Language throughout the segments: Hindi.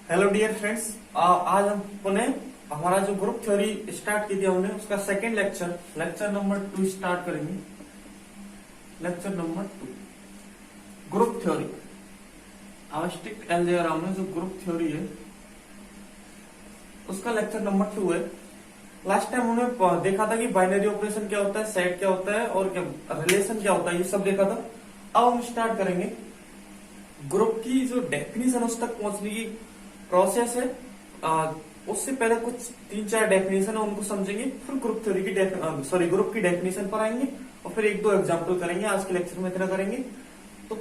हेलो डियर फ्रेंड्स, आज हम पुनः हमारा जो ग्रुप थ्योरी स्टार्ट की थी हमने उसका सेकंड लेक्चर नंबर 2 स्टार्ट करेंगे। Lecture number 2 group theory. आवश्यक अलजेब्रा में जो ग्रुप थ्योरी है उसका लेक्चर नंबर 2 है। लास्ट टाइम हमने देखा था कि बाइनरी ऑपरेशन क्या होता है, सेट क्या होता है और क्या रिलेशन क्या होता है, ये सब देखा था। अब हम स्टार्ट करेंगे ग्रुप की जो डेफिनेशन उस तक पहुंचने की प्रोसेस है। उससे पहले कुछ 3-4 डेफिनेशन है उनको समझेंगे, फिर ग्रुप थ्योरी की ग्रुप की डेफिनेशन पर आएंगे और फिर 1-2 एग्जांपल करेंगे। आज के लेक्चर में इतना करेंगे। तो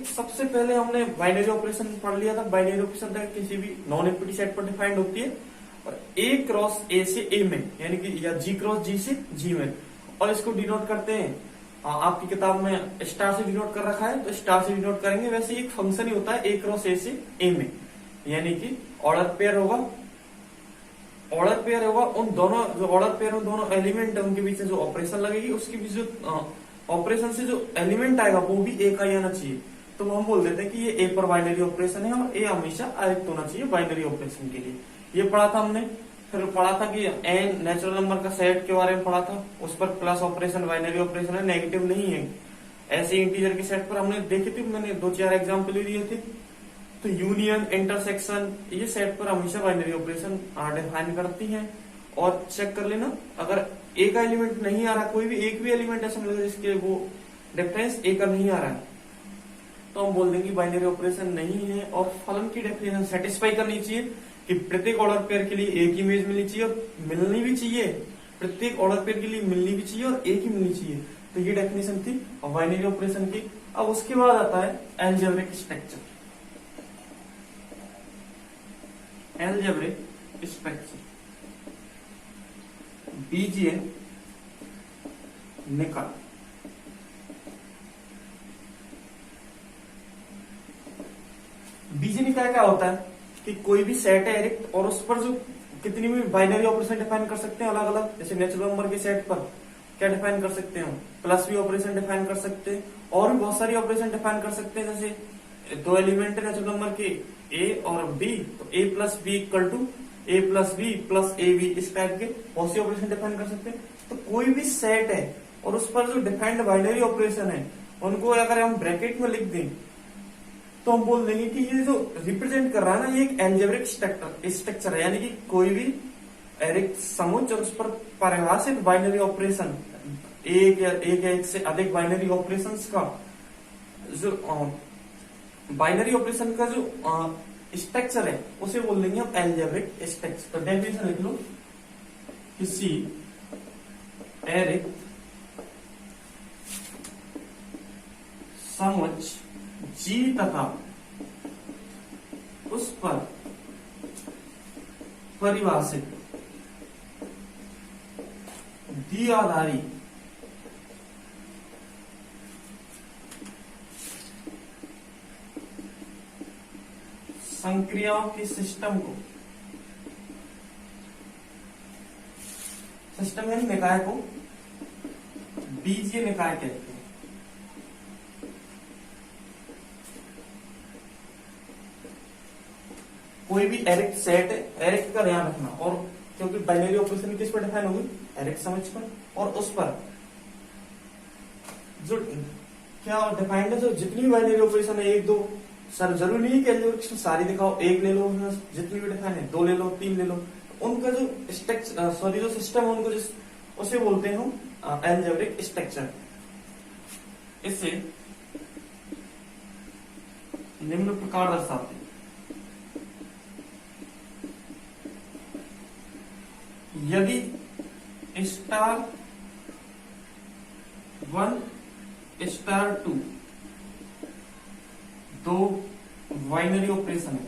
सबसे पहले हमने बाइनरी ऑपरेशन पढ़ लिया था। बाइनरी ऑपरेशन था किसी भी नॉन इक्विटी सेट पर डिफाइंड होती है और ए क्रॉस ए से ए में, यानी कि या जी क्रॉस जी से जी में, और इसको डिनोट करते हैं। आपकी किताब में स्टार से डिनोट कर रखा है तो स्टार से डिनोट करेंगे। वैसे एक फंक्शन ही होता है ए क्रॉस ए से ए में, यानी कि ऑर्डर पेयर होगा। उन दोनों जो ऑर्डर पेयर उन दोनों एलिमेंट है उनके बीच में जो ऑपरेशन लगेगी, उसके बीच जो ऑपरेशन से जो एलिमेंट आएगा वो भी ए का ही आना चाहिए। तो हम बोल देते हैं कि ये ए पर बाइनरी ऑपरेशन है और ए हमेशा आयत होना चाहिए बाइनरी ऑपरेशन के लिए। ये पढ़ा था हमने। फिर पढ़ा था कि एन नेचुरल नंबर का सेट के बारे में पढ़ा था। उस पर प्लस ऑपरेशन बाइनरी ऑपरेशन है, नेगेटिव नहीं है। ऐसे इंटीजर के सेट पर हमने देखी थी, मैंने 2-4 एग्जाम्पल ही दिए थे। तो यूनियन, इंटरसेक्शन, ये सेट पर हमेशा बाइनरी ऑपरेशन डिफाइन करती हैं। और चेक कर लेना, अगर ए का एलिमेंट नहीं आ रहा, कोई भी एक भी एलिमेंट ऐसा मिलेगा जिसके वो डिफरेंस ए का नहीं आ रहा है, तो हम बोल देंगे बाइनरी ऑपरेशन नहीं है। और फलन की डेफिनेशन सेटिस्फाई करनी चाहिए कि प्रत्येक ऑर्डर पेयर के लिए एक ही इमेज मिलनी चाहिए और मिलनी भी चाहिए। प्रत्येक ऑर्डर पेयर के लिए मिलनी भी चाहिए और एक ही मिलनी चाहिए। तो ये डेफिनेशन थी बाइनरी ऑपरेशन की। अब उसके बाद आता है अलजेब्रिक स्ट्रक्चर। अलजेब्रिक स्ट्रक्चर बीजीय निकाय। बीजीय निकाय क्या होता है कि कोई भी सेट है एरिक्ट और उस पर जो कितनी भी बाइनरी ऑपरेशन डिफाइन कर सकते हैं अलग अलग। जैसे नेचुरल नंबर के सेट पर क्या डिफाइन कर सकते हैं, प्लस बी ऑपरेशन डिफाइन कर सकते हैं और भी बहुत सारी ऑपरेशन डिफाइन कर सकते हैं। जैसे 2 एलिमेंट है नेचुरल नंबर के ए और बी, तो A plus B equal to A plus B plus A B, इस टाइप के बहुत सी ऑपरेशन डिफाइन कर सकते हैं। तो कोई भी सेट है और उस पर जो डिफाइंड बाइनरी ऑपरेशन है उनको अगर हम ब्रैकेट में लिख दें तो हम बोल देंगे कि ये जो रिप्रेजेंट कर रहा है ना, ये एक अलजेब्रिक स्ट्रक्चर है। यानी कि कोई भी एरिक समुच्चय और उस पर परिभाषित बाइनरी ऑपरेशन, एक या एक से अधिक बाइनरी ऑपरेशन का जो बाइनरी ऑपरेशन का जो स्ट्रक्चर है उसे बोल देंगे हम अलजेब्रिक स्ट्रक्चर। तो डेफिनेशन लिख लो, किसी एरिक समुच्चय जी तथा उस पर परिभाषित द्विआधारी संक्रियाओं के सिस्टम को, सिस्टम यानी निकाय को बीजीय निकाय कहते हैं। कोई भी एरिक्ट सेट है, एरिक्ट का ध्यान रखना, और क्योंकि बाइनरी ऑपरेशन किस पर डिफाइन होगी, एरिक्ट समुच्चय पर, और उस पर जो क्या डिफाइंड है, जो जितनी भी बाइनरी ऑपरेशन है 1-2, सर जरूरी नहीं है कि सारी दिखाओ, एक ले लो, जितनी भी डिफाइन है 2 ले लो, 3 ले लो, उनका जो स्ट्रक्चर जो सिस्टम है उनको उसे बोलते हैं हम अलजेब्रिक स्ट्रक्चर। इससे निम्न प्रकार दर्शाते हैं। यदि स्टार 1 स्टार 2 दो बाइनरी ऑपरेशन है,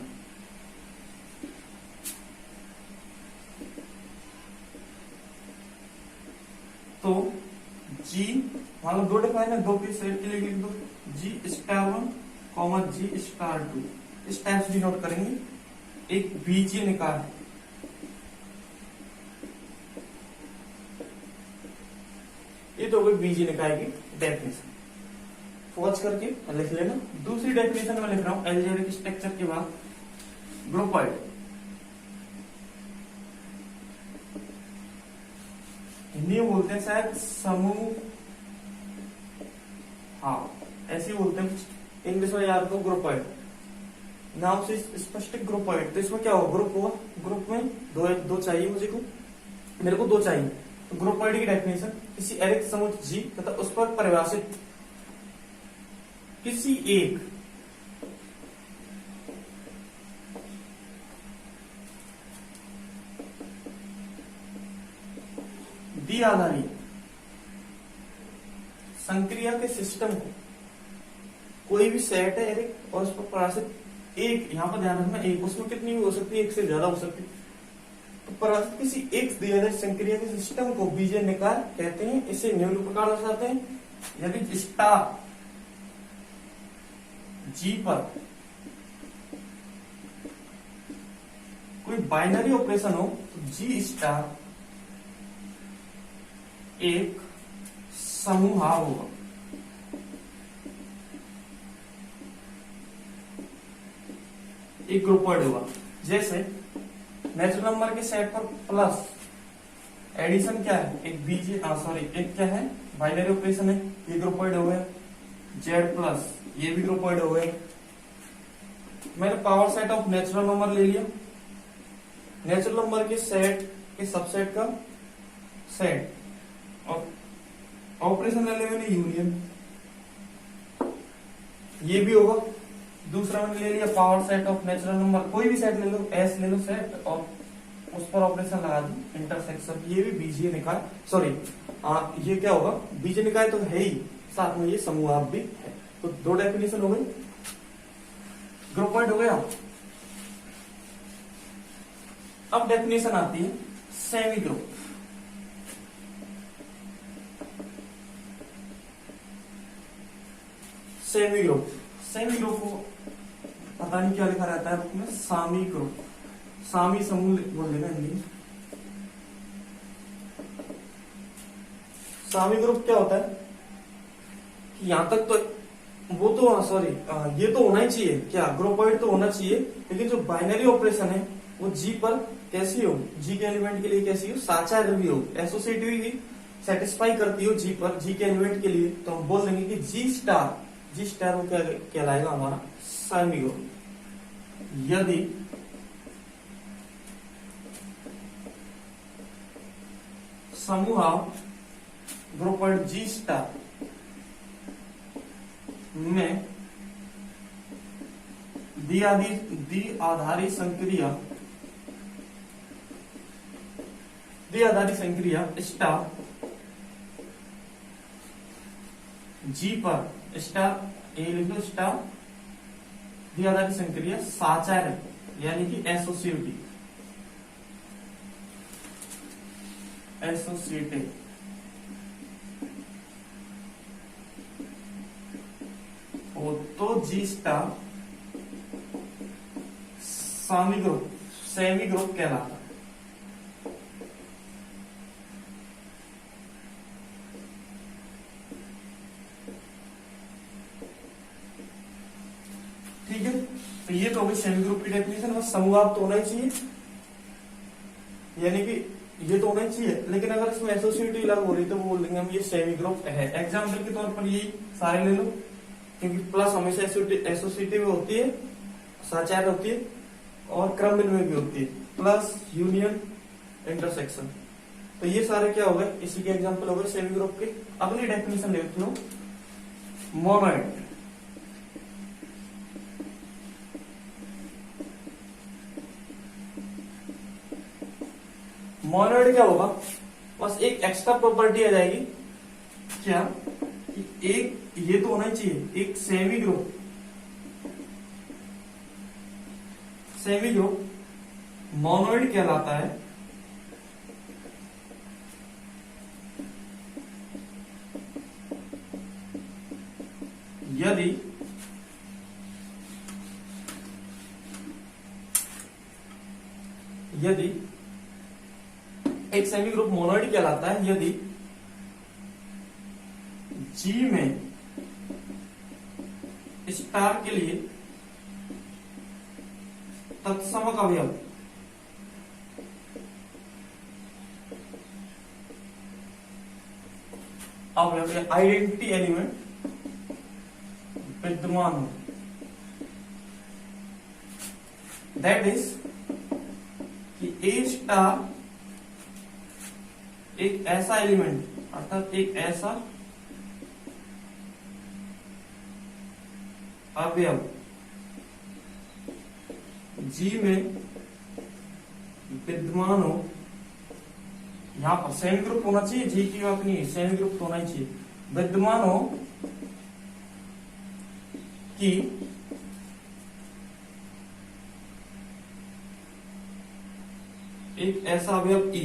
तो जी मान लो 2 डिफाइन है, 2 के सेट के लिए लिख दो जी स्टार 1 जी स्टार 2, इस टाइप से डिनोट करेंगे। एक बीजीय निकाय है। ये तो कोई बीजीय निकाय की डेफिनेशन। पॉज करके लिख लेना। दूसरी डेफिनेशन में लिख रहा हूं अलजेब्रिक स्ट्रक्चर के बाद, ग्रुपॉइड। हिंदी में बोलते हैं शायद समूह, हाँ ऐसे ही बोलते हैं, इंग्लिश में याद रखो ग्रुपॉइड, नाम से स्पष्ट ग्रुपॉइड। तो इसमें क्या होगा, ग्रुप होगा, ग्रुप में दो चाहिए मुझे को, मेरे को दो चाहिए। तो ग्रुपॉइड की डेफिनेशन, किसी अरिक्त समूह जी तथा उस पर परिभाषित किसी एक द्विआधारी संक्रिया के सिस्टम को, कोई भी सेट है अरिक्त और उस पर परिभाषित एक, यहां पर ध्यान रखना एक, उसमें कितनी भी हो सकती है, एक से ज्यादा हो सकती है। तो परिभाषित किसी एक द्विआधारी संक्रिया के सिस्टम को बीजीय निकाय कहते हैं। इसे निम्न प्रकार दर्शाते हैं, यदि स्टार जी पर कोई बाइनरी ऑपरेशन हो तो जी स्टार एक समूह होगा। एक ग्रुपॉइड होगा। जैसे नेचुरल नंबर के सेट पर प्लस एडिशन क्या है, एक बीजीय एक क्या है, बाइनरी ऑपरेशन है, ये ग्रुपॉइड हो गया। जेड प्लस, ये भी ग्रुपॉइड हो गया। मैंने power set of natural number ले लिया, नेचुरल नंबर के सेट के सबसेट का सेट, और ऑपरेशन ले लिया मैंने यूनियन, ये भी होगा। दूसरा मैंने ले लिया power set of natural number, कोई भी सेट ले लो, एस ले लो सेट, और उस पर ऑपरेशन लगा दी इंटरसेक्शन, ये भी बीजीय निकाय, ये क्या होगा, बीजीय निकाय तो है ही, साथ में ये समूह भी है। तो दो डेफिनेशन हो गई, ग्रुपॉइड हो गया। अब डेफिनेशन आती है semi group. Semi group, semi group को पता नहीं क्या लिखा रहता है बुक में, सामी ग्रुप, सामी समूह बोल देना हिंदी। सामी ग्रुप क्या होता है कि यहां तक तो वो तो ये तो होना ही चाहिए, क्या ग्रुपॉइड तो होना चाहिए, लेकिन जो बाइनरी ऑपरेशन है वो जी पर कैसी हो, जी के एलिमेंट के लिए कैसी हो, साचार्य भी हो, एसोसिएटिव भी सेटिस्फाई करती हो जी पर, जी के एलिमेंट के लिए, तो हम बोल देंगे कि जी स्टार वो क्या कहलाएगा हमारा सेमी ग्रुप। यदि समूह ग्रुपॉइड जी स्टार में द्विआधारी संक्रिया स्टार जी पर, स्टार ए लिख लो, स्टार द्विआधारी संक्रिया साचार्य यानी कि एसोसिएटिव हो तो जी स्टार सेमी ग्रुप कहलाता है। ठीक है, तो ये तो होगी सेमी ग्रुप की डेफिनेशन। बस समूह तो होना ही चाहिए, यानी कि ये तो होना ही चाहिए, लेकिन अगर इसमें एसोसिएटिव लग हो रही तो वो बोल देंगे हम ये सेमी ग्रुप है। एग्जाम्पल के तौर पर ये सारे ले लो, क्योंकि प्लस हमेशा एसोसिएटिव होती है, साचार्य होती है, और क्रम विनिमय भी होती है, प्लस यूनियन इंटरसेक्शन। तो ये सारे क्या हो गए, इसी के एग्जाम्पल हो गए सेमी ग्रुप के। अगली डेफिनेशन देख लो, मोनोइड। मोनोइड क्या होगा, बस एक एक्स्ट्रा प्रॉपर्टी आ जाएगी, क्या कि एक ये तो होना ही चाहिए, एक सेमी ग्रुप मोनोइड कहलाता है यदि एक सेमी ग्रुप मोनोइड कहलाता है यदि जी में स्टार के लिए तत्समक अवयव। अवयव आइडेंटिटी एलिमेंट विद्यमान हो, दैट इज कि ए स्टार एक ऐसा एलिमेंट, अर्थात एक ऐसा अवयव जी में विद्यमान हो, यहां पर सेमी ग्रुप होना चाहिए, जी की बात नहीं, सेमी ग्रुप होना ही चाहिए, विद्यमान हो कि एक ऐसा अवयव ई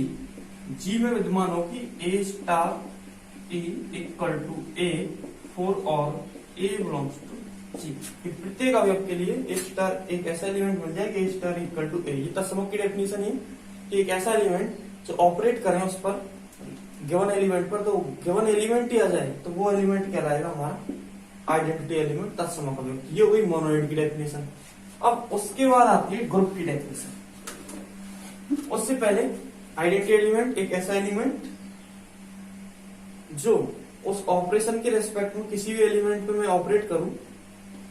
जी में विद्यमान हो कि A star E equal to A for और ए बिलोंग्स टू जी। प्रत्येक अवयव के लिए ए स्टार एक ऐसा एलिमेंट मिल जाए कि ए स्टार इक्वल टू ए। ये तत्समक की डेफिनेशन है कि एक ऐसा एलिमेंट जो ऑपरेट करें उस पर गिवन एलिमेंट पर, तो गिवन एलिमेंट ही आ जाए तो वो एलिमेंट कहलाएगा हमारा आइडेंटिटी एलिमेंट, तत्समक अवयव। ये हो गई मोनोइड की डेफिनेशन। अब उसके बाद आती है ग्रुप की डेफिनेशन। उससे पहले आइडेंटिटी एलिमेंट एक ऐसा एलिमेंट जो उस ऑपरेशन के रेस्पेक्ट में किसी भी एलिमेंट पे मैं ऑपरेट करूं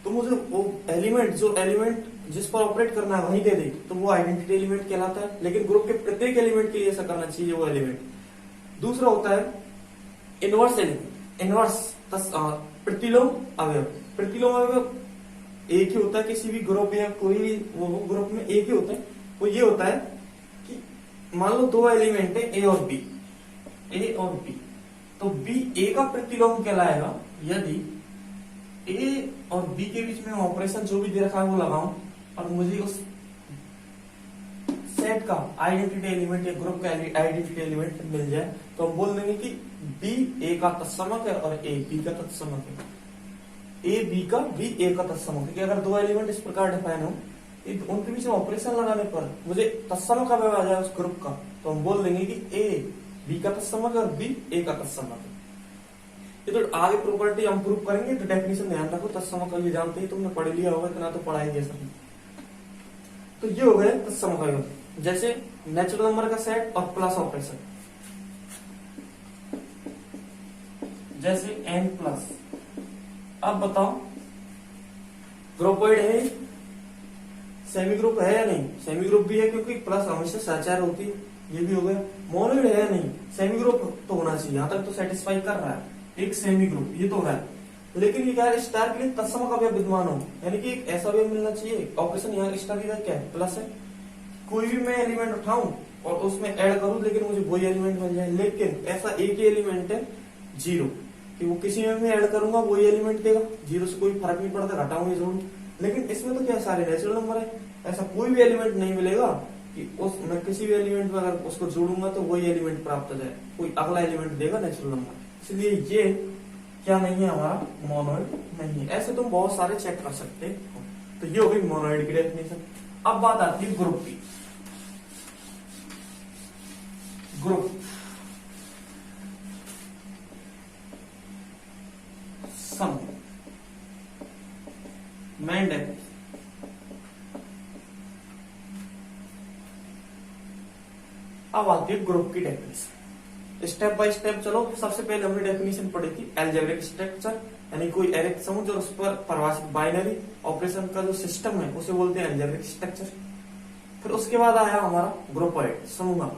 तो मुझे वो एलिमेंट, जो एलिमेंट जिस पर ऑपरेट करना है वही दे दे, तो वो आइडेंटिटी एलिमेंट कहलाता है। लेकिन ग्रुप के प्रत्येक एलिमेंट के लिए ऐसा करना चाहिए वो एलिमेंट। दूसरा होता है इनवर्स एलिमेंट, इनवर्स प्रतिलोम अवयव। प्रतिलोम अवयव एक ही होता है किसी भी ग्रुप या कोई भी वो ग्रुप में एक ही होता है। वो ये होता है कि मान लो दो एलिमेंट है ए और बी, ए और बी, तो बी ए का प्रतिलोम कहलाएगा यदि ए और बी के बीच में ऑपरेशन जो भी दे रखा है वो लगाऊं और मुझे उस सेट का आइडेंटिटी एलिमेंट या ग्रुप का आइडेंटिटी एलिमेंट मिल जाए, तो हम बोल देंगे कि बी ए का तत्समक है और ए बी का तत्समक है, ए बी का बी ए का तत्समक है। कि अगर दो एलिमेंट इस प्रकार डिफाइन हो, उनके बीच में ऑपरेशन लगाने पर मुझे तत्समक अवयव आ जाए उस ग्रुप का, तो हम बोल देंगे कि ए बी का तत्समक है और बी ए का तत्समक है। ये तो आगे प्रॉपर्टी हम प्रूव करेंगे, तो डेफिनेशन ध्यान रखो। तत्समक ये जानते ही, तुमने पढ़ लिया होगा, इतना तो पढ़ा ही जैसा। तो ये हो गए तत्समक अवयव, जैसे नेचुरल नंबर का सेट और प्लस ऑपरेशन, जैसे n प्लस। अब बताओ ग्रुपोइड है, सेमी ग्रुप है या नहीं? सेमी ग्रुप भी है क्योंकि प्लस हमेशा सहचार होती है। ये भी हो गया। मोनोइड है या नहीं? सेमी ग्रुप तो होना चाहिए, यहां तक तो सेटिस्फाई कर रहा है, एक सेमी ग्रुप ये तो हो रहा है। लेकिन ये क्या है, स्टार के लिए तत्समक अवयव विद्यमान हो, यानी कि एक ऐसा अवयव मिलना चाहिए। ऑपरेशन यहाँ स्टार की क्या है, प्लस है। कोई भी मैं एलिमेंट उठाऊं और उसमें ऐड करूं, लेकिन मुझे वही एलिमेंट मिल जाए। लेकिन ऐसा एक ही एलिमेंट है जीरो, कि वो किसी में मैं ऐड करूंगा वही एलिमेंट देगा, जीरो से कोई फर्क नहीं पड़ता, घटाऊं या जोड़ूं। लेकिन इसमें तो क्या सारे नेचुरल नंबर है, ऐसा कोई भी एलिमेंट नहीं मिलेगा कि मैं किसी भी एलिमेंट में अगर उसको जोड़ूंगा तो वही एलिमेंट प्राप्त हो जाए, कोई अगला एलिमेंट देगा नेचुरल नंबर। इसलिए ये क्या नहीं है, हमारा मोनोइड नहीं है। ऐसे तुम बहुत सारे चेक कर सकते हो। तो ये हो गई मोनोइड की डेफिनेशन। अब बात आती है ग्रुप की। ग्रुप सम मैन डेप्थ, अब आती है ग्रुप की डेफिनेशन। स्टेप बाय स्टेप चलो। सबसे पहले हमने डेफिनेशन पढ़ी थी एल्जेब्रिक स्ट्रक्चर, यानी कोई एरिक समूह जो उस पर परिभाषित बाइनरी ऑपरेशन का जो सिस्टम है उसे बोलते हैं एल्जेब्रिक स्ट्रक्चर। फिर उसके बाद आया हमारा ग्रुपोइड समूह,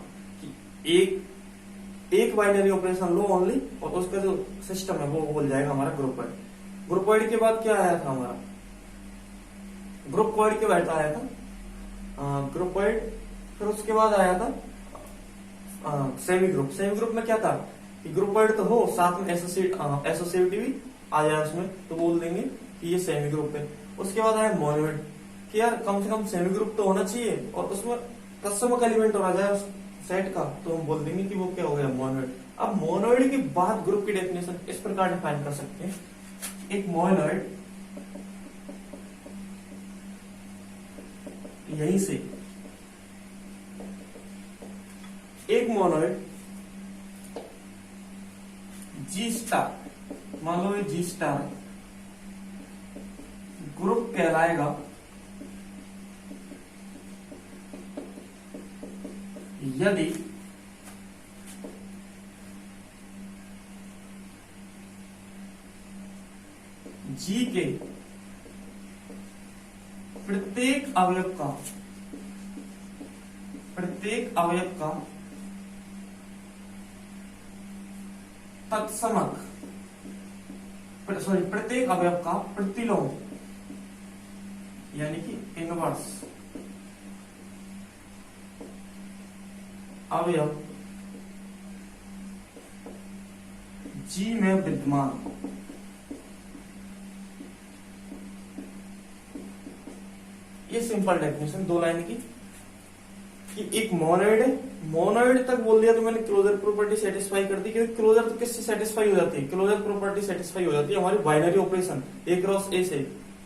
एक बाइनरी ऑपरेशन लो ओनली और उसका जो सिस्टम है वो बोल जाएगा हमारा ग्रुपोइड। ग्रुपोइड के बाद क्या आया था हमारा, ग्रुपोइड के बाद आया था ग्रुपोइड। फिर उसके बाद आया था सेमी ग्रुप। सेमी ग्रुप में क्या था कि ग्रुपोइड तो हो, साथ में एसोसिएटिव भी आ जाए उसमें, तो बोल देंगे कि ये सेमी ग्रुप है। उसके बाद आया मोनोइड, कि यार कम से कम सेमी ग्रुप तो होना चाहिए और उसमें तत्समक एलिमेंट आ जाए उस सेट का, तो हम बोल देंगे कि वो क्या हो गया, मोनोइड। अब मोनोइड के बाद ग्रुप की डेफिनेशन इस प्रकार डिफाइन कर सकते हैं। एक मोनोइड यहीं से, एक मोनोइड जी स्टार, मान लो ये जी स्टार ग्रुप कहलाएगा यदि जी के प्रत्येक अवयव का तत्समक प्रत्येक अवयव का प्रतिलोम यानी कि इनवर्स अवयव जी में विद्यमान ये सिंपल डेफिनेशन 2 लाइन की कि एक मोनोइड है, मोनोइड तक बोल दिया तो मैंने क्लोजर प्रॉपर्टी सेटिस्फाई कर दी, क्योंकि क्लोजर तो किससे सेटिस्फाई हो जाती है, क्लोजर प्रॉपर्टी सेटिस्फाई हो जाती है हमारी बाइनरी ऑपरेशन ए क्रॉस ए से।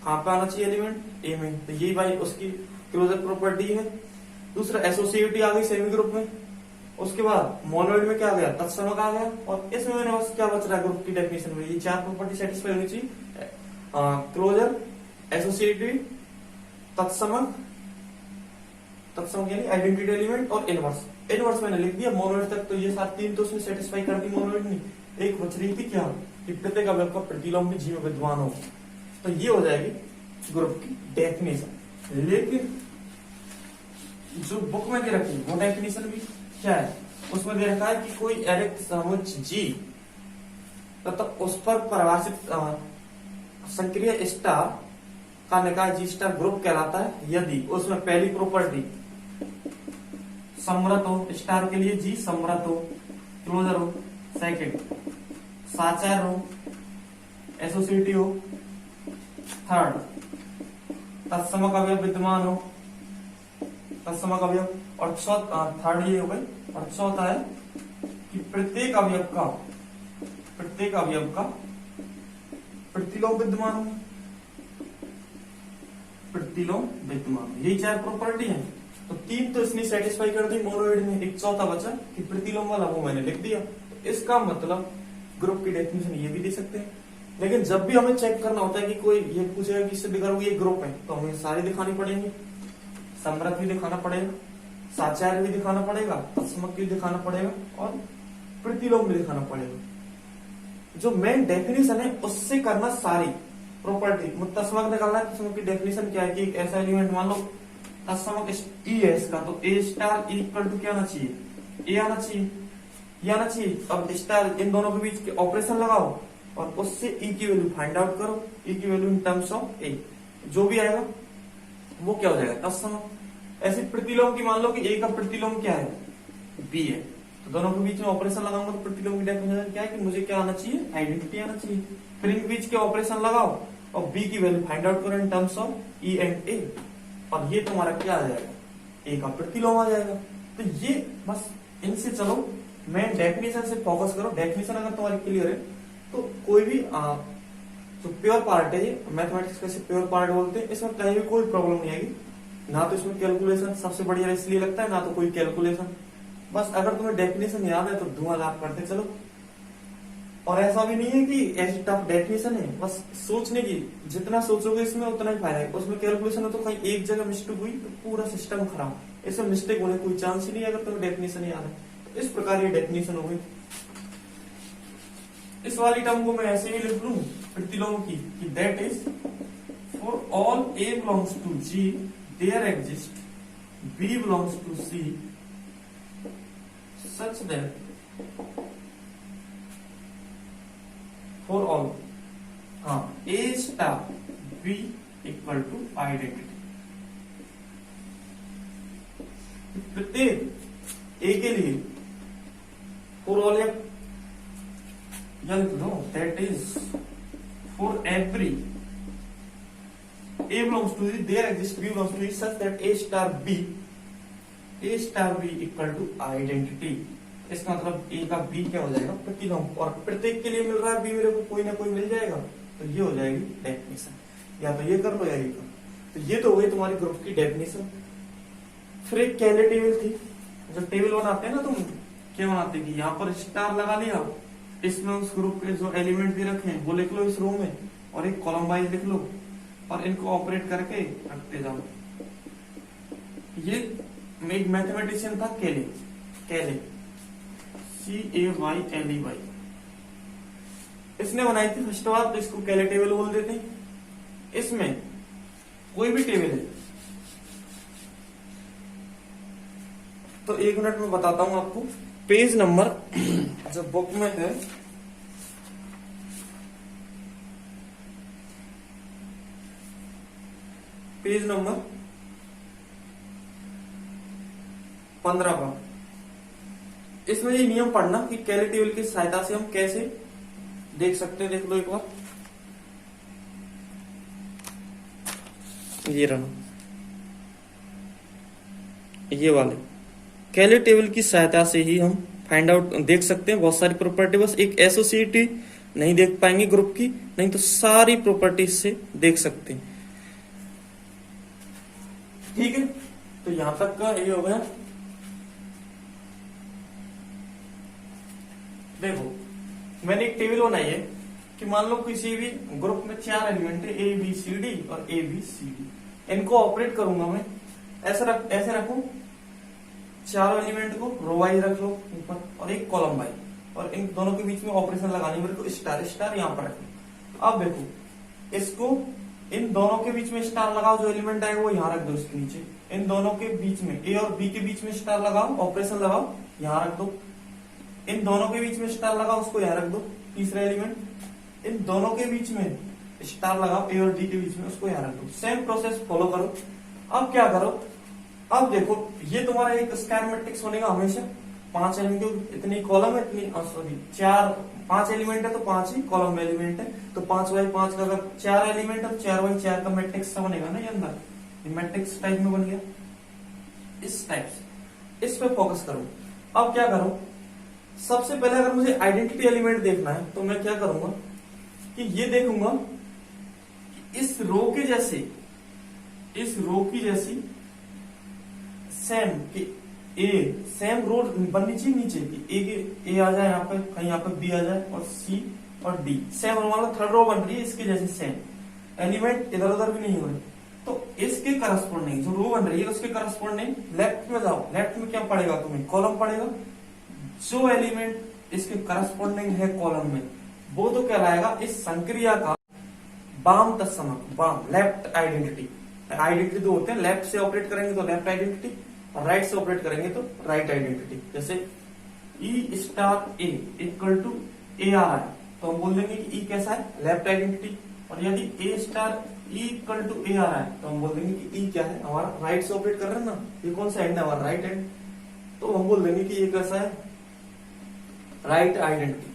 कहां पे आना चाहिए एलिमेंट ए में, तो ये भाई उसकी क्लोजर प्रॉपर्टी है। दूसरा एसोसिएटिविटी आ गई सेमी ग्रुप में। उसके बाद मोनोइड में क्या आ गया, तत्समक आ गया। और इसमें मैंने बस क्या बच रहा है ग्रुप की डेफिनेशन में, ये 4 प्रॉपर्टी सेटिस्फाई होनी चाहिए, क्लोजर, एसोसिएटिव, तत्समक यानी आइडेंटिटी एलिमेंट और इनवर्स। इनवर्स मैंने लिख दिया मोनोइड तक, तो ये 3 तो उसने सेटिस्फाई कर दी मोनोइड ने। एक बच रही थी क्या, कि प्रत्येक अवयव का प्रतिलोम भी जी में विद्यमान हो, तो ये हो जाएगी ग्रुप की डेफिनेशन। लेकिन जो बुक में दे रखी वो डेफिनेशन भी क्या है, उसमें दे रखा है कि कोई एरिक्त समुच्चय जी तथा उस पर परिभाषित संक्रिय स्टार का निकाय जी स्टार ग्रुप कहलाता है यदि उसमें पहली प्रॉपर्टी समृत हो, स्टार के लिए जी समृत हो, क्लोजर हो, सेकंड साचार हो, एसोसिएटिव हो, थर्ड तत्समक अवयव विद्यमान हो, तत्समक अवयव, और थर्ड ये हो गई। और चौथा है कि प्रत्येक अवयव का प्रतिलोम विद्यमान हो, प्रतिलोम विद्यमान। यही 4 प्रॉपर्टी है। तो 3 तो इसने सेटिस्फाई कर दी मोनोइड में, एक चौथा बचा कि प्रतिलोम वाला, वो मैंने लिख दिया। तो इसका मतलब ग्रुप की डेफिनेशन ये भी दे सकते हैं। लेकिन जब भी हमें चेक करना होता है कि कोई ये पूछेगा कि सिद्ध करोगे ये ग्रुप है, तो हमें सारी दिखानी पड़ेंगी, समृत भी दिखाना पड़ेगा, साचार्य भी दिखाना पड़ेगा, तत्समक भी दिखाना पड़ेगा और प्रतिलोम भी दिखाना पड़ेगा। जो मेन डेफिनेशन है उससे करना सारी प्रॉपर्टी। तत्समक निकालना है, तत्समक की डेफिनेशन क्या है कि एक ऐसा एलिमेंट मान लो तत्समक ई है इसका, तो ए स्टार इक्वल टू क्या आना चाहिए, ए आना चाहिए, ये आना चाहिए। अब स्टार इन दोनों के बीच के ऑपरेशन लगाओ और उससे ई की वैल्यू फाइंड आउट करो, ई की वैल्यू इन टर्म्स ऑफ ए, जो भी आएगा वो क्या हो जाएगा तत्समक। ऐसे प्रतिलोम की मान लो कि ए का प्रतिलोम क्या है, बी है, तो दोनों के बीच में ऑपरेशन लगाऊंगा तो प्रतिलोम की डेफिनेशन क्या है कि मुझे क्या आना चाहिए, आइडेंटिटी आना चाहिए। फिर इनके बीच के ऑपरेशन लगाओ और बी की वैल्यू फाइंड आउट करो in terms of E and A, और ये तुम्हारा क्या आ जाएगा, ए का प्रतिलोम आ जाएगा। तो ये बस इनसे चलो, मैं डेफिनेशन से फोकस करो। डेफिनेशन अगर तुम्हारी क्लियर है तो कोई भी जो प्योर पार्ट है, ये मैथमेटिक्स का प्योर पार्ट बोलते हैं, इसमें कहीं भी कोई प्रॉब्लम नहीं आएगी। ना तो इसमें कैलकुलेशन सबसे बढ़िया इसलिए लगता है, ना तो कोई कैलकुलेशन। बस अगर तुम्हें डेफिनेशन याद है तो धुआंधार पढ़ते चलो। और ऐसा भी नहीं है कि ऐसी टफ डेफिनेशन है, बस सोचने की, जितना सोचोगे इसमें उतना ही फायदा है। उसमें कैलकुलेशन हो तो कहीं एक जगह मिस्टेक हुई तो पूरा सिस्टम खराब। इसमें मिस्टेक होने कोई चांस ही नहीं अगर तुम्हें डेफिनेशन याद है। तो इस प्रकार ये डेफिनेशन हो गई। इस वाली टर्म को मैं ऐसे ही लिख लूं प्रतिलोम की, कि that is for all A belongs to G there exist b belongs to C such that for all a star B equal to identity. प्रत्येक ए के लिए फॉर ऑल या लिख दो that is for every a belongs to there exist b belongs to such that a star B equal to identity. इसका मतलब ए का बी क्या हो जाएगा, प्रतिलोम, और प्रत्येक के लिए मिल रहा है बी मेरे को कोई ना कोई मिल जाएगा, तो ये हो जाएगी डेफिनेशन। या तो ये कर लो या ये कर लो। तो ये तो हो गई तुम्हारी ग्रुप की डेफिनेशन। फिर एक कैले टेबल थी, जब टेबल बनाते हैं ना तुम क्या बनाते हैं कि यहाँ पर स्टार लगा लिया, इसमें उस ग्रुप के जो एलिमेंट भी रखे हैं वो लिख लो इस रो में, और एक कॉलम वाइज लिख लो और इनको ऑपरेट करके रखते जाओ। ये एक मैथमेटिशियन था केले, कैले, CAYLEY, इसने बनाई थी फर्स्ट बार, तो इसको कैले टेबल बोल देते हैं। इसमें कोई भी टेबल है, तो 1 मिनट में बताता हूं आपको। पेज नंबर जो बुक में है, पेज नंबर 15 पर, इसमें ये नियम पढ़ना कि कैले टेबल की सहायता से हम कैसे देख सकते हैं। देख लो एक बार, ये रहा, ये वाले कैले टेबल की सहायता से ही हम फाइंड आउट देख सकते हैं बहुत सारी प्रॉपर्टी। बस एक एसोसिएटी नहीं देख पाएंगे ग्रुप की, नहीं तो सारी प्रॉपर्टीज से देख सकते हैं। ठीक है, तो यहां तक का ये हो गया। देखो, मैंने एक टेबल बनाई है कि मान लो किसी भी ग्रुप में 4 एलिमेंट है, ABCD और ABCD, इनको ऑपरेट करूंगा मैं। ऐसे रखूं, 4 एलिमेंट को रो वाइज रख लो ऊपर और एक कॉलम वाइज, और इन दोनों के बीच में ऑपरेशन लगानी मेरे को, स्टार स्टार यहां पर रखो। अब देखो, इसको इन दोनों के बीच में स्टार लगाओ, जो एलिमेंट आएगा वो यहां रख दो इसके नीचे। इन दोनों के बीच में, A और B के बीच में स्टार लगाओ, ऑपरेशन लगाओ, यहां रख दो। इन दोनों के बीच में स्टार लगाओ, उसको यहां रख दो, तीसरा एलिमेंट। इन दोनों के बीच में स्टार लगाओ, A और D के बीच में, उसको यहां रख दो। सेम प्रोसेस फॉलो करो। अब क्या करो, अब देखो, ये तुम्हारा एक स्क्वायर मैट्रिक्स बनेगा हमेशा। 5 एलिमेंट, इतनी कॉलम है, इतनी सॉरी 5 एलिमेंट है तो 5 ही कॉलम में एलिमेंट है, तो 5x5 का अगर 4 एलिमेंट है तो 4x4 का मैट्रिक्स बनेगा ना, ये अंदर ये मैट्रिक्स टाइप में बन गया। इस टाइप से इस पे फोकस करो। अब क्या करो, सबसे पहले अगर मुझे आइडेंटिटी एलिमेंट देखना है तो मैं क्या करूंगा कि ये देखूंगा कि इस रो के जैसे, इस रो की जैसी सेम कि सेम रो बननी चाहिए नीचे की, ए आ जाए यहाँ पे, कहीं यहाँ पे बी आ जाए, और सी और डी सेम रो, मतलब थर्ड रो बन रही है इसके जैसे सेम, एलिमेंट इधर उधर भी नहीं हो रहे, तो इसके करस्पॉन्डिंग जो रो बन रही है उसके करस्पॉन्डिंग लेफ्ट में जाओ। लेफ्ट में क्या पड़ेगा तुम्हें, कॉलम पड़ेगा। जो एलिमेंट इसके करस्पॉन्डिंग है कॉलम में, वो तो कहलाएगा इस संक्रिया का वाम तत्समक, वाम लेफ्ट आइडेंटिटी। आइडेंटिटी दो होते हैं, लेफ्ट से ऑपरेट करेंगे तो लेफ्ट आइडेंटिटी, और राइट से ऑपरेट करेंगे तो राइट आइडेंटिटी। जैसे E star A equal to AR है, तो हम बोल देंगे कि E कैसा है, लेफ्ट आइडेंटिटी। और यदि A star E equal to AR है, तो हम बोल देंगे कि E क्या है, हमारा राइट से ऑपरेट कर रहे हैं ना, ये कौन सा एंड है, हमारा राइट एंड, तो हम बोल देंगे कि ये कैसा है, राइट आइडेंटिटी।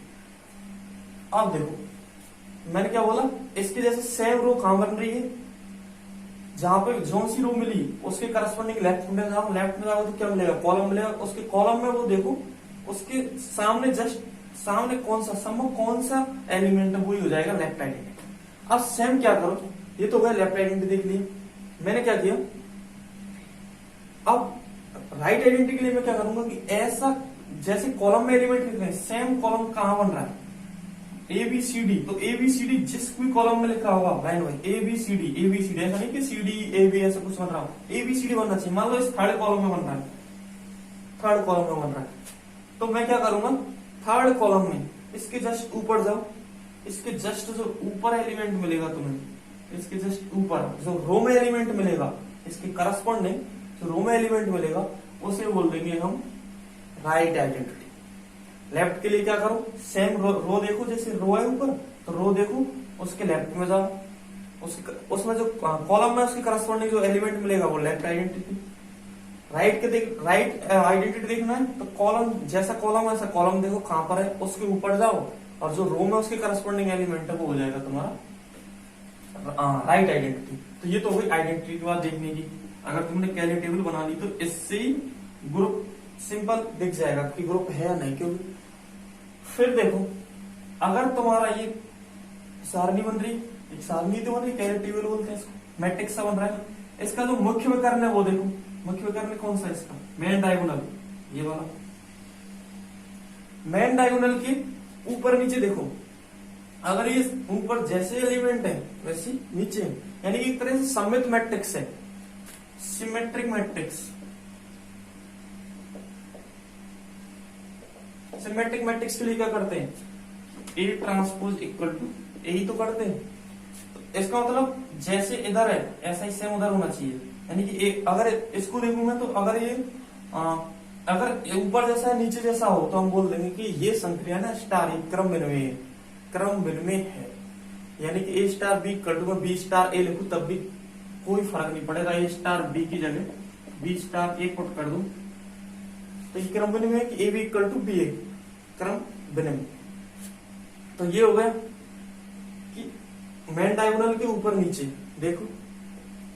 अब देखो, मैंने क्या बोला, इसके जैसे सेम रो कहां बन रही है, जहां पे जो सी रो मिली उसके करस्पॉन्डिंग लेफ्ट में जाओ। लेफ्ट में जाओ तो क्या मिलेगा, कॉलम मिलेगा। उसके कॉलम में वो देखो, उसके सामने जस्ट सामने कौन सा सम्मुख कौन सा एलिमेंट है, वही हो जाएगा लेफ्ट आइडेंटिटी। अब सेम क्या करो, ये तो गया लेफ्ट आइडेंटिटी देख लिया, मैंने क्या किया, अब राइट आइडेंटिटी के लिए मैं क्या करूंगा कि ऐसा जैसे कॉलम में एलिमेंट लिख रहे हैं, सेम कॉलम कहां बन रहा है, ABCD, तो ABCD जिस भी कॉलम में लिखा होगा लाइन वाइज ABCD, ऐसा नहीं कि CD AB ऐसा कुछ बन रहा हो, ABCD बनना चाहिए। मान लो इस थर्ड कॉलम में बन रहा है, थर्ड कॉलम में बन रहा है, तो मैं क्या करूंगा, थर्ड कॉलम में इसके जस्ट ऊपर जाओ, इसके जस्ट जो ऊपर एलिमेंट मिलेगा तुम्हें, इसके जस्ट ऊपर जो रो में एलिमेंट मिलेगा, इसके करस्पॉन्डिंग जो रो में एलिमेंट मिलेगा, उसे बोल देंगे हम राइट आइडेंटिटी। लेफ्ट के लिए क्या करो, सेम रो देखो, जैसे रो है ऊपर, तो रो देखो, उसके लेफ्ट में जाओ, उसमें जो कॉलम में उसके करस्पॉन्डिंग जो एलिमेंट मिलेगा वो लेफ्ट आइडेंटिटी। राइट आइडेंटिटी देखना है तो कॉलम जैसा कॉलम ऐसा कॉलम देखो कहां पर है, उसके ऊपर जाओ, और जो रो में उसके करस्पॉन्डिंग एलिमेंट है वो हो जाएगा तुम्हारा राइट आइडेंटिटी। तो ये तो हुई आइडेंटिटी की बात देखने की। अगर तुमने कैले टेबल बना ली तो इससे ही ग्रुप सिंपल दिख जाएगा कि ग्रुप है या नहीं। क्योंकि फिर देखो, अगर तुम्हारा ये सारणी बन रही, एक सारणी तो बन रही, कैले टेबल बोलते हैं इसको, मैट्रिक्स सा बन रहा है, इसका जो मुख्य विकर्ण है वो देखो, मुख्य विकर्ण कौन सा है इसका, मेन डायगोनल, ये वाला मेन डायगोनल के ऊपर नीचे देखो, अगर ये ऊपर जैसे एलिमेंट है वैसे नीचे, यानी कि एक तरह से सममित मैट्रिक्स है, सिमेट्रिक मैट्रिक्स। सिमेट्रिक मैट्रिक्स के लिए क्या करते हैं, ए ट्रांसपोज इक्वल टू ए ही तो करते हैं। तो इसका मतलब जैसे इधर है ऐसा ही सेम उधर होना चाहिए, यानी कि ए, अगर इसको देखूंगा तो अगर ये अगर ऊपर जैसा है नीचे जैसा हो तो हम बोल देंगे कि ये संक्रिया ना स्टार क्रम विनिमय है, क्रम विनिमय है। यानी कि A star B equal to B star A लिखूं तब भी कोई फर्क नहीं पड़ेगा, ए स्टार बी की जगह बी स्टार ए पुट कर दूं तो ये क्रम विनिमय है कि A B equal to B A, क्रम विनिमय। तो ये हो गया कि मेन डायगोनल के ऊपर नीचे देखो,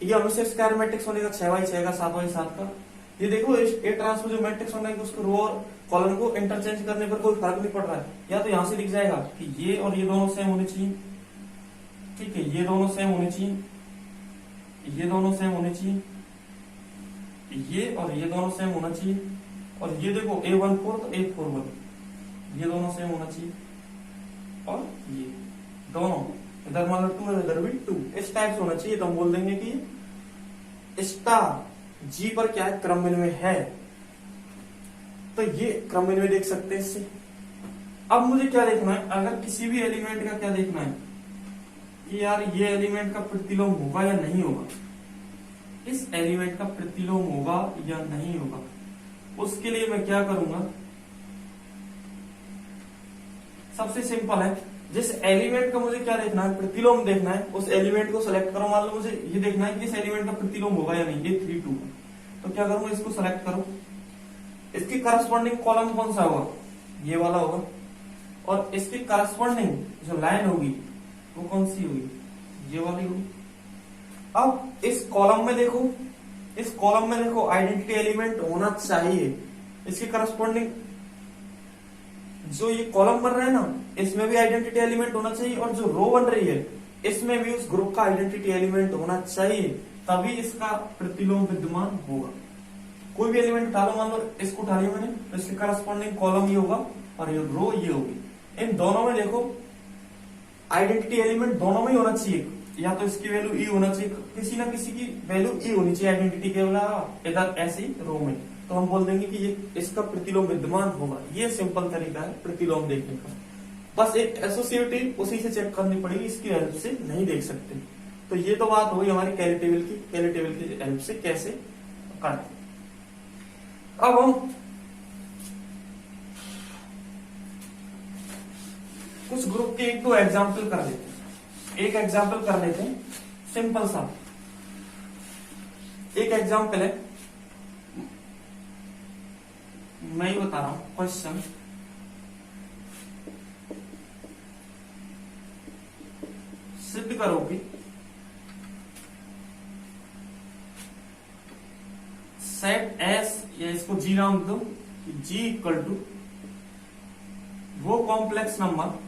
ये हमेशा स्क्वायर मैट्रिक्स होने का 6x6 का 7x7 का। ये देखो ए ट्रांसपोज मैट्रिक्स होना है कि उसको रो और कॉलम को इंटरचेंज करने पर कोई फर्क नहीं पड़ रहा है। या तो यहां से दिख जाएगा कि ये और ये दोनों सेम होने चाहिए, ठीक है, ये दोनों सेम होने चाहिए, ये दोनों सेम होने चाहिए, ये और ये दोनों सेम होना चाहिए, और ये देखो A14 तो A41, ये दोनों सेम होना चाहिए, और ये दोनों इधर मान लो 2 है इधर भी 2, इस टाइप से होना चाहिए। तो हम बोल देंगे कि स्टार जी पर क्या है, क्रम विनिमय है। तो ये क्रम विनिमय देख सकते हैं इससे। अब मुझे क्या देखना है, अगर किसी भी एलिमेंट का क्या देखना है कि यार ये एलिमेंट का प्रतिलोम होगा या नहीं होगा, इस एलिमेंट का प्रतिलोम होगा या नहीं होगा, उसके लिए मैं क्या करूंगा, सबसे सिंपल है, जिस एलिमेंट का मुझे क्या देखना है, प्रतिलोम देखना है, उस एलिमेंट को सेलेक्ट करो। मान लो मुझे ये देखना है कि इस एलिमेंट का प्रतिलोम होगा या नहीं, ये 3 2, तो क्या करूंगा, इसको सेलेक्ट करो, इसके करस्पॉन्डिंग कॉलम कौन सा होगा, ये वाला होगा, और इसके करस्पॉन्डिंग जो लाइन होगी वो कौन सी होगी, ये वाली होगी। अब इस कॉलम में देखो, इस कॉलम में देखो आइडेंटिटी एलिमेंट होना चाहिए, इसके करस्पॉन्डिंग जो ये कॉलम बन रहा है ना, इसमें भी आइडेंटिटी एलिमेंट होना चाहिए, और जो रो बन रही है इसमें भी उस ग्रुप का आइडेंटिटी एलिमेंट होना चाहिए, तभी इसका प्रतिलोम विद्यमान होगा। कोई भी एलिमेंट उठा लो, मान लो इसको उठा लिया मैंने, तो इसके करस्पॉन्डिंग कॉलम ये होगा और ये रो ये होगी। इन दोनों में देखो आइडेंटिटी एलिमेंट दोनों में ही होना चाहिए, या तो इसकी वैल्यू ई होना चाहिए, किसी ना किसी की वैल्यू ई होनी चाहिए आइडेंटिटी के इधर ऐसी रो में, तो हम बोल देंगे कि ये इसका प्रतिलोम विद्यमान होगा। ये सिंपल तरीका है प्रतिलोम देखने का, बस एक एसोसिएटिव उसी से चेक करनी पड़ेगी, इसकी हेल्प से नहीं देख सकते। तो ये तो बात हुई हमारी कैली टेबल की हेल्प से कैसे करते। अब हम कुछ ग्रुप के 1-2 एग्जाम्पल कर लेते हैं। एक एग्जाम्पल कर लेते हैं सिंपल सा, एक एग्जाम्पल है, मैं ही बता रहा हूं क्वेश्चन। सिद्ध करो कि सेट एस, या इसको जी नाम दो, जी इक्वल टू वो कॉम्प्लेक्स नंबर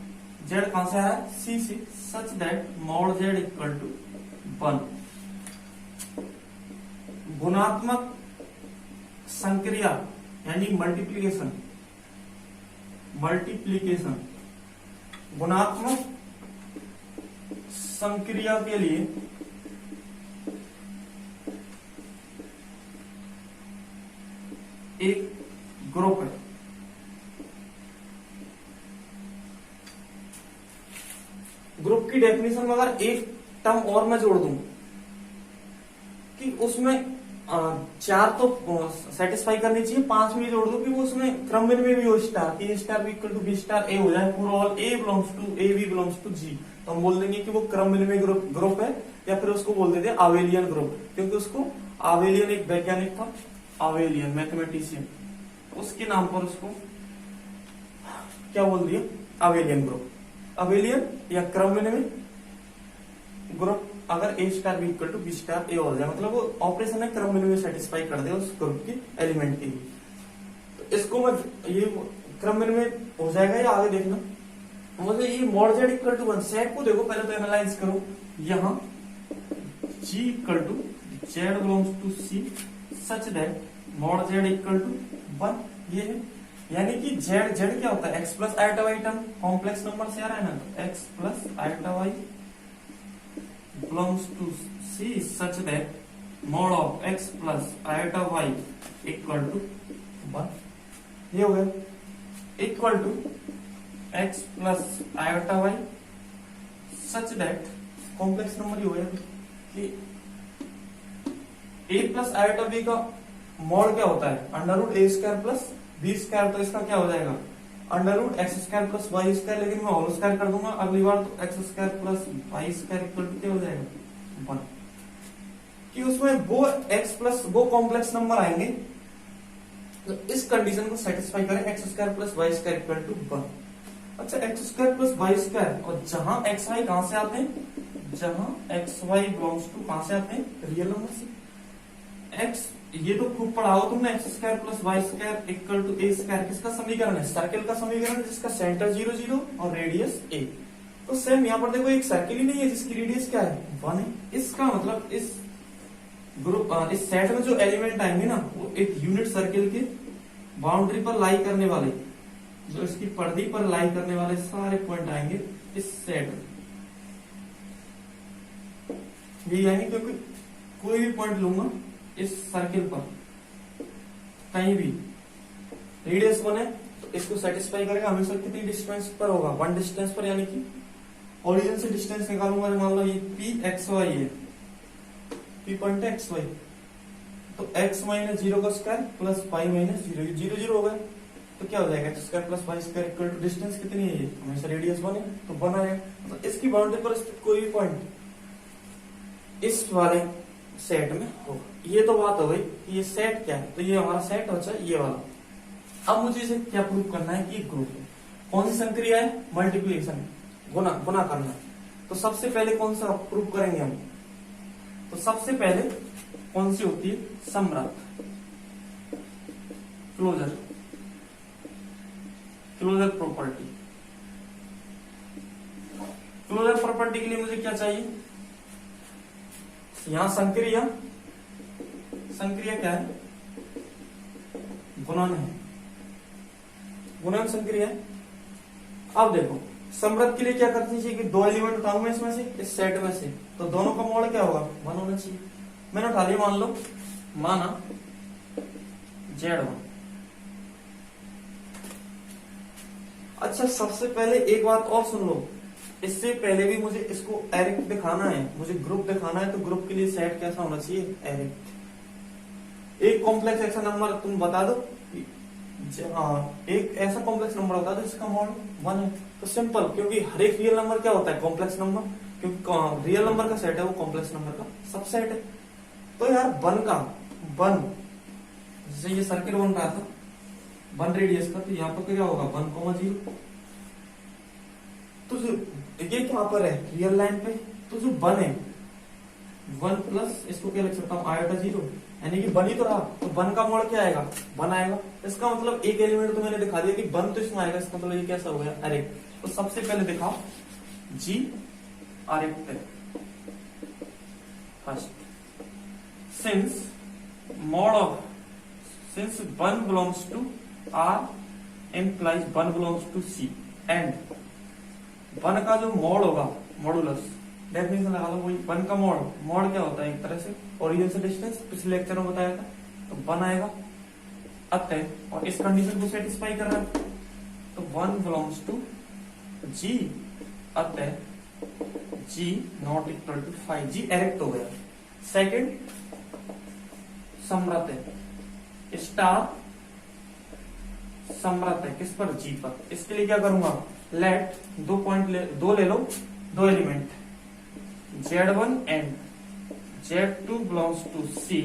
जेड कहां से आया, सी से, such that mod Z equal to 1, गुणात्मक संक्रिया यानी मल्टीप्लीकेशन गुणात्मक संक्रिया के लिए एक ग्रुप है। ग्रुप की डेफिनेशन में अगर एक टर्म और मैं जोड़ दूं कि उसमें 4 तो सेटिस्फाई करनी चाहिए, 5 भी जोड़ दो कि वो उसमें क्रम विनिमय भी हो, star A star B equal to B star A हो जाए, for all A belongs to A B belongs to G, तो हम बोल देंगे कि वो क्रम विनिमय ग्रुप है, या फिर उसको बोल देते हैं आवेलियन ग्रुप, क्योंकि उसको आवेलियन एक वैज्ञानिक था, आवेलियन मैथमेटिशियन, उसके नाम पर उसको क्या बोल दिया, आवेलियन ग्रुप। आवेलियन या क्रम विनिमय ग्रुप अगर A star B equal to B star A हो जाए, मतलब वो ऑपरेशन है क्रम विनिमय सेटिस्फाई कर दे उस ग्रुप के एलिमेंट के लिए, तो इसको मैं ये क्रम विनिमय हो जाएगा या आगे देखना। मुझे ये mod Z equal to 1, set को देखो पहले तो एनालाइज करो, यहाँ G equal to Z belongs to C such that mod Z equal to 1, ये है, यानी कि जेड क्या होता है, X plus iota Y term complex number से आ रहा है ना, तो X plus iota Y belongs to C such that mod of x plus iota y equal to 1, ये हो गया। Equal to X plus iota Y such that complex number ही होगा कि ए प्लस आयोटा बी का मॉड क्या होता है under root A square plus B square, तो इसका क्या हो जाएगा under root X square plus Y square, लेकिन मैं होल स्क्वायर कर दूंगा अगली बार, तो X square plus Y square equal to क्या हो जाएगा 1, कि उसमें वो एक्स प्लस वो कॉम्प्लेक्स नंबर आएंगे तो इस कंडीशन को सेटिस्फाई करें x square plus Y square equal to 1। अच्छा x square plus Y square, और जहां एक्स वाई कहां से आते हैं, जहां एक्स वाई बिलोंग्स टू कहां से आते हैं रियल नंबर से। एक्स ये तो खूब पढ़ा हो तुमने, x square plus Y square equal to a square किसका समीकरण है, सर्किल का समीकरण है जिसका सेंटर 0 0 और रेडियस a। तो सेम यहाँ पर देखो एक सर्किल ही नहीं है जिसकी रेडियस क्या है 1 है। इसका मतलब इस ग्रुप इस सेट में जो एलिमेंट आएंगे ना वो एक यूनिट सर्किल के बाउंड्री पर लाई करने वाले, जो इसकी पर्दी पर लाई करने वाले सारे पॉइंट आएंगे इस सेट में, ये यानी क्योंकि कोई भी पॉइंट लूंगा इस सर्किल पर कहीं भी रेडियस 1 है तो इसको सेटिस्फाई करेगा हमेशा कितनी डिस्टेंस पर होगा 1 डिस्टेंस पर, यानी कि ओरिजिन से डिस्टेंस निकालूंगा, मान लो ये पी एक्स वाई है, पी पॉइंट है एक्स वाई, तो एक्स माइनस 0 का स्क्वायर प्लस वाई माइनस 0, 0 0 हो गया, तो क्या हो जाएगा x square plus Y square equal to distance कितनी है ये हमेशा रेडियस 1 है तो 1 आएगा। तो इसकी बाउंड्री पर स्थित कोई भी पॉइंट इस वाले सेट में होगा। ये तो बात हो गई कि ये सेट क्या है, तो ये हमारा सेट हो चाहे ये वाला। अब मुझे इसे क्या प्रूव करना है कि ग्रुप है, कौन सी संक्रिया है मल्टीप्लीकेशन गुना करना है। तो सबसे पहले कौन सा प्रूव करेंगे हम, तो सबसे पहले कौन सी होती है समरथ क्लोजर प्रॉपर्टी। क्लोजर प्रॉपर्टी के लिए मुझे क्या चाहिए, यहां संक्रिया क्या है गुणन है, गुणन संक्रिया है। अब देखो समृद्ध के लिए क्या करनी चाहिए कि 2 एलिमेंट उठाऊंगा इसमें से इस सेट में से, तो दोनों का मोड क्या होगा 1 होना चाहिए। मैंने उठा लिया, मान लो माना Z1। अच्छा सबसे पहले एक बात और सुन लो, इससे पहले भी मुझे इसको एरिक्ट दिखाना है, मुझे ग्रुप दिखाना है, तो ग्रुप के लिए सेट कैसा होना चाहिए एरिक्ट। एक कॉम्प्लेक्स ऐसा नंबर तुम बता दो, एक ऐसा कॉम्प्लेक्स नंबर बता दो जिसका मॉड 1 है, तो सिंपल, क्योंकि हर एक रियल नंबर क्या होता है कॉम्प्लेक्स नंबर, क्योंकि रियल नंबर का सेट है वो कॉम्प्लेक्स नंबर का सबसेट है। तो यार 1 जैसे ये सर्किल बन रहा था 1 रेडियस का, तो यहाँ पर क्या होगा 1, 0। तो जो ये क्या पर है रियल लाइन पे, तो जो 1 है 1 प्लस इसको क्या लिख सकता हूँ आयोटा 0, यानी कि 1 ही तो रहा, तो 1 का मोड क्या आएगा 1 आएगा। इसका मतलब एक एलिमेंट तो मैंने दिखा दिया कि 1 तो इसमें आएगा, इसका मतलब ये कैसा हो गया एरिक्ट। तो सबसे पहले दिखाओ जी एरिक्ट है first, since 1 belongs to R implies 1 belongs to C and 1 का जो मोड होगा मॉडुलस, डेफिनेशन लगा लो वही 1 का मोड क्या होता है एक तरह से ओरिजिन से डिस्टेंस, पिछले लेक्चर में बताया था, तो 1 आएगा अतः, और इस कंडीशन को सेटिस्फाई कर रहा है, तो 1 belongs to G अतः G not equal to 5, G एरेक्ट हो गया। सेकंड समरथ है, स्टार समरथ है किस पर G पर। इसके लिए क्या करूंगा, लेट 2 पॉइंट ले लो 2 element Z1 and Z2 belongs to C,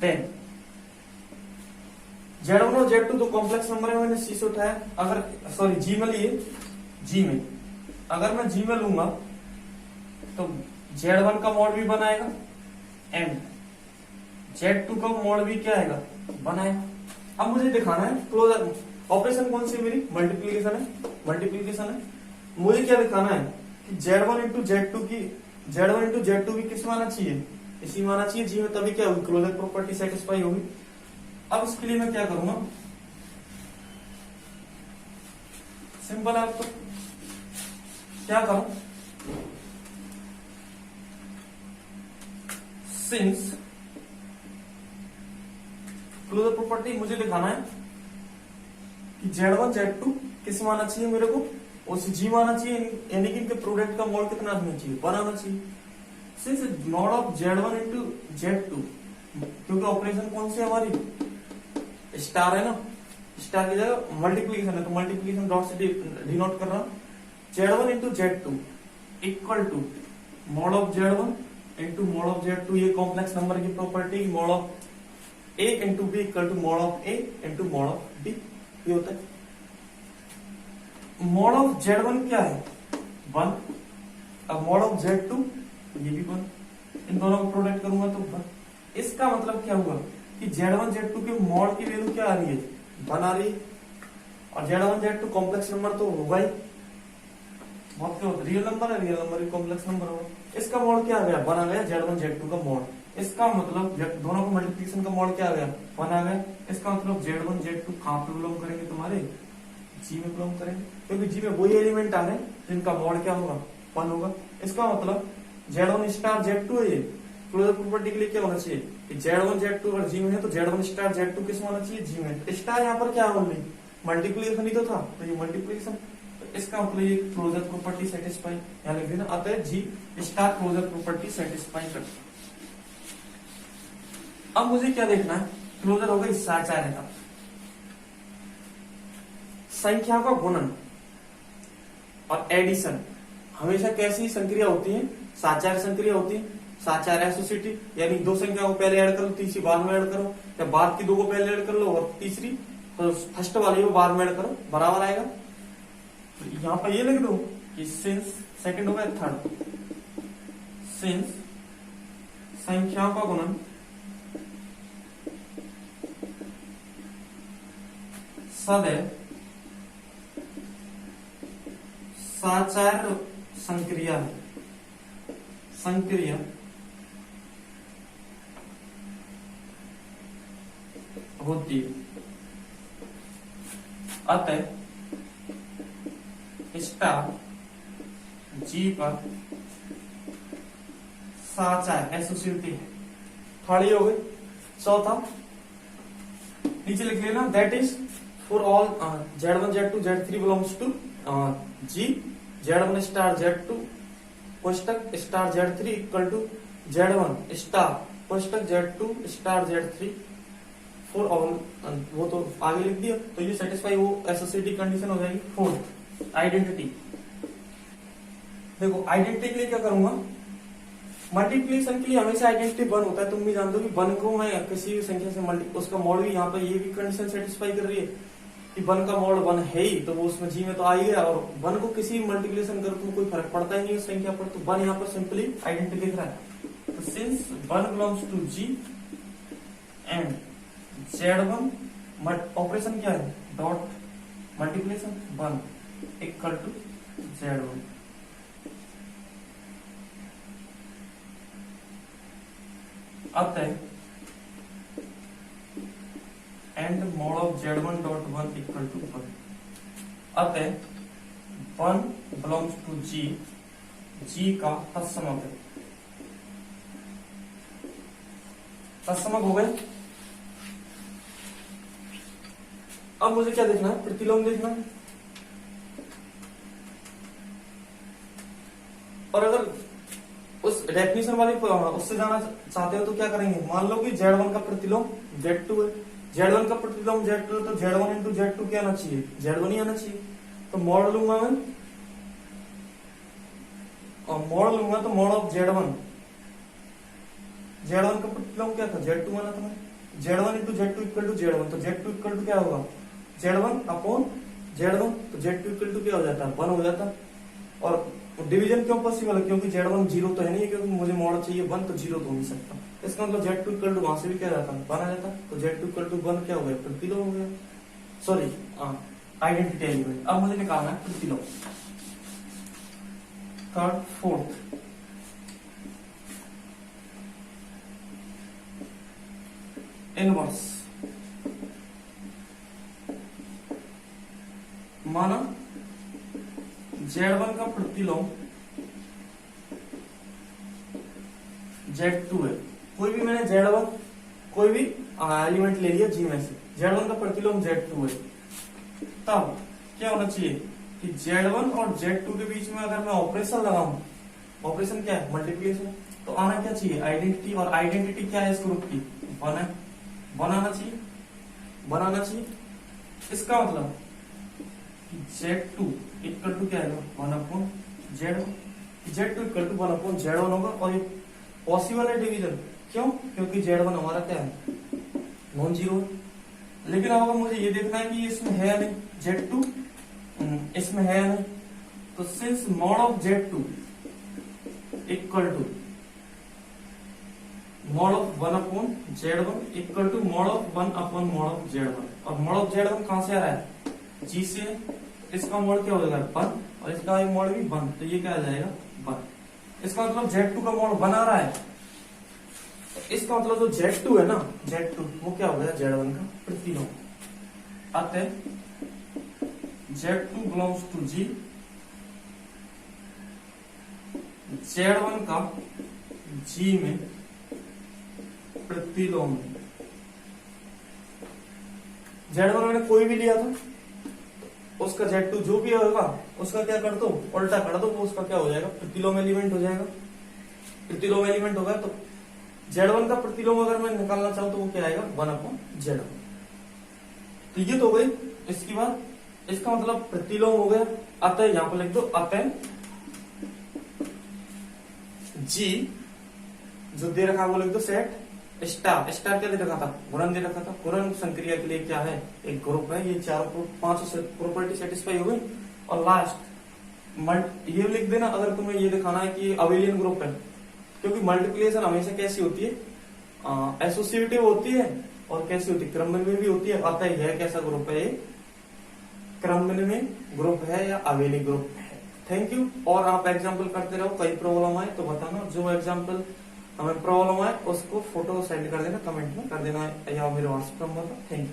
then Z1 और Z2 तो कॉम्प्लेक्स नंबर है, मैंने C से उठाया, अगर सॉरी G में लिए, G में अगर मैं G में लूंगा तो Z1 का मोड भी बनाएगा एंड Z2 का मोड भी क्या आएगा बनाएगा। अब मुझे दिखाना है क्लोजर ऑपरेशन कौन सी मेरी मल्टीप्लीकेशन है। मुझे क्या दिखाना है कि Z1 इंटू Z2 भी किस माना चाहिए, इसी माना चाहिए जी में, तभी क्या होगी क्लोजर प्रॉपर्टी सेटिस्फाई होगी। अब इसके लिए मैं क्या करूंगा, सिंपल है, तो क्या करूं, सिंस क्लोजर प्रॉपर्टी मुझे दिखाना है कि Z1 Z2 किस माना चाहिए मेरे को, उस जी माना चाहिए, यानी कि इनके प्रोडक्ट का मॉड कितना आना चाहिए, 1 आना चाहिए। Since mod of Z1 into Z2, क्योंकि ऑपरेशन कौन सी हमारी स्टार है ना, स्टार की जगह मल्टीप्लीकेशन है, तो मल्टीप्लीकेशन डॉट से डिनोट कर रहा, Z1 into Z2 equal to mod of Z1 into mod of Z2, ये कॉम्प्लेक्स नंबर की property, mod of A into b equal to mod of A into mod of B, ये होता है। मॉड ऑफ Z1 क्या है 1, अब मॉड ऑफ Z2 ये भी 1, इन दोनों को प्रोडक्ट करूंगा तो 1। इसका मतलब क्या हुआ कि Z1 Z2 के मॉड की वैल्यू क्या आ रही है, 1 आ रही है, और Z1 Z2 कॉम्प्लेक्स नंबर तो होगा ही, बहुत क्या होता है, रियल नंबर है, रियल नंबर कॉम्प्लेक्स नंबर होगा। इसका मॉड क्या आ गया, 1 आ गया Z1 Z2 का मॉड। इसका मतलब दोनों को मल्टीप्लिकेशन का मॉड क्या आ गया, 1 आ गया। इसका मतलब Z1 Z2 कहां पे बिलोंग करेंगे, तुम्हारे जी में बिलोंग करेंगे, क्योंकि जी में वही एलिमेंट आ रहे हैं जिनका मॉड क्या होगा, 1 होगा। इसका मतलब Z1 स्टार Z2 है, ये क्लोजर प्रॉपर्टी के लिए क्या होना चाहिए कि Z1 Z2 अगर जी में है तो Z1 स्टार Z2 किस में होना चाहिए, जी में। स्टार यहाँ पर क्या है, ओनली मल्टीप्लिकेशन ही तो था, तो ये मल्टीप्लिकेशन, तो इसका मतलब ये क्लोजर प्रॉपर्टी सेटिस्फाई, यहाँ लिख देना, आता है जी स्टार क्लोजर प्रॉपर्टी सेटिस्फाई कर। अब मुझे क्या देखना है, क्लोजर होगा इस साचार्य का, संख्या का गुणन और एडिशन हमेशा कैसी संक्रिया होती है, साचार्य संक्रिया होती है, साचार्य एसोसिएटिव, यानी दो संख्या को पहले ऐड करो, तीसरी बाद में ऐड करो, या बाद की दो को पहले ऐड कर लो और तीसरी तो फर्स्ट वाली को बाद में ऐड करो, बराबर आएगा। तो यहां पर ये लिख दो कि सिंस, सेकंड होगा थर्ड, सिंस संख्याओं का गुणन सदैव साचार्य संक्रिया है, संक्रिया होती है, अतः स्टार जी पर साचार्य एसोसिएटिव है। थर्ड हो गई। चौथा नीचे लिख लेना, that is for all Z1 Z2 Z3 belongs to G, Z1 star Z2 कोष्टक star Z3 equal to Z1 star कोष्टक Z2 star Z3 for all, वो तो आगे लिख दिया, तो ये सेटिस्फाई वो एसोसिएटिव कंडीशन हो जाएगी। फोर्थ आइडेंटिटी, देखो आइडेंटिटी के लिए क्या करूंगा, मल्टीप्लिकेशन के लिए हमेशा आइडेंटिटी 1 होता है, तुम भी जानते हो कि 1 को मैं किसी भी संख्या से मल्टी, उसका मॉड भी यहाँ पे ये भी कंडीशन सेटिस्फाई कर रही है कि 1 का मॉड 1 है ही, तो वो उसमें जी में तो आ ही गया, और 1 को किसी भी मल्टीप्लिकेशन करो तो कोई फर्क पड़ता ही नहीं उस संख्या पर, तो 1 यहाँ पर सिंपली आइडेंटिटी लिख रहा है। तो since 1 belongs to G and Z1 operation क्या है, dot multiplication 1 equal to Z1, अतः and mod of Z1 dot 1 equal to 1, अतः 1 बिलोंग्स टू जी, जी का तत्समक है, तत्समक हो गए। अब मुझे क्या देखना है, प्रतिलोम देखना है, और अगर उस डेफिनेशन वाली उससे जाना चाहते हो तो क्या करेंगे, मान लो कि Z1 का प्रतिलोम Z2 है, Z1 का प्रतिलोम Z2 है, तो Z1 इंटू Z2 क्या आना चाहिए, Z1 ही आना चाहिए, तो मॉड लूंगा मैं, और मॉड लूंगा तो मॉड ऑफ Z1, Z1 का प्रतिलोम क्या था, Z2 माना था, Z1 into Z2 equal to Z1, तो Z2 इक्वल टू क्या होगा, Z1 अपॉन Z1, तो Z2 इक्वल टू क्या हो जाता है, 1 हो जाता। और डिवीजन क्यों पॉसिबल है, क्योंकि Z1 जीरो तो है नहीं, क्योंकि मुझे मॉड चाहिए 1, तो जीरो तो हो नहीं सकता, इसका मतलब Z2 इक्वल टू वहां से भी क्या जाता है, 1 आ जाता, तो Z2 इक्वल टू 1 क्या हो गया, प्रतिलोम हो गया, सॉरी आइडेंटिटी एलिमेंट। अब मुझे निकालना है प्रतिलोम। थर्ड फोर्थ इनवर्स, माना Z1 का प्रतिलोम Z2 है, कोई भी मैंने Z1 कोई भी एलिमेंट ले लिया जी में से, Z1 का प्रतिलोम Z2 है, तब क्या होना चाहिए कि Z1 और Z2 के बीच में अगर मैं ऑपरेशन लगाऊं, ऑपरेशन क्या है, मल्टीप्लिकेशन, तो आना क्या चाहिए, आइडेंटिटी, और आइडेंटिटी क्या है इस ग्रुप की, 1 है, 1 आना चाहिए, 1 आना चाहिए। इसका मतलब Z2 इक्वल टू क्या है, 1/Z1, Z2 equal to 1/Z1 होगा, और ये पॉसिबल है डिवीजन, क्यों, क्योंकि Z1 हमारा क्या है, नॉन जीरो। लेकिन अब मुझे ये देखना है कि इसमें है नहीं, Z2 इसमें है नहीं, तो since mod of Z2 equal to mod of 1/Z1 equal to mod of 1/mod/Z1, और मॉड ऑफ Z1 कहां से आ रहा है, G से, इसका मॉड क्या हो जाएगा 1, और इसका मॉड भी 1, तो ये क्या आ जाएगा 1। इसका मतलब Z2 का मॉड 1 आ रहा है, इसका मतलब जो Z2 है ना, Z2 वो क्या हो गया, Z1 का प्रतिलोम, अतः Z2 belongs to G, Z1 का G में प्रतिलोम। Z1 मैंने कोई भी लिया था, उसका Z2 जो भी होगा उसका क्या कर दो, उल्टा कर दो, वो उसका क्या हो जाएगा, प्रतिलोम एलिमेंट हो जाएगा। प्रतिलोम एलिमेंट होगा तो Z1 का प्रतिलोम अगर मैं निकालना चाहूं तो वो क्या आएगा, 1/Z1। तो ये तो हो गई। इसके बाद इसका मतलब प्रतिलोम हो गया, अतः यहां पर लिख दो, अतः G जो दे रखा है वो लिख दो, सेट स्टार, स्टार क्या दे रखा था, गुणन दे रखा था, गुणन संक्रिया के लिए क्या है, एक ग्रुप है, ये 5 प्रॉपर्टी सेटिस्फाई हो गई। और लास्ट ये लिख देना अगर तुम्हें ये दिखाना है कि अबेलियन ग्रुप है, क्योंकि मल्टीप्लिकेशन हमेशा कैसी होती है, एसोसिएटिव होती है, और कैसी होती है, क्रमबद्ध भी होती है। आता है कैसा ग्रुप है, ये क्रमबद्ध में ग्रुप है या अबेलियन ग्रुप है। Thank you. और आप एग्जाम्पल करते रहो, कई प्रॉब्लम आए तो बताना, जो एग्जाम्पल हमें प्रॉब्लम आए उसको फोटो सेंड कर देना, कमेंट में कर देना या मेरे व्हाट्सएप नंबर पर। Thank you.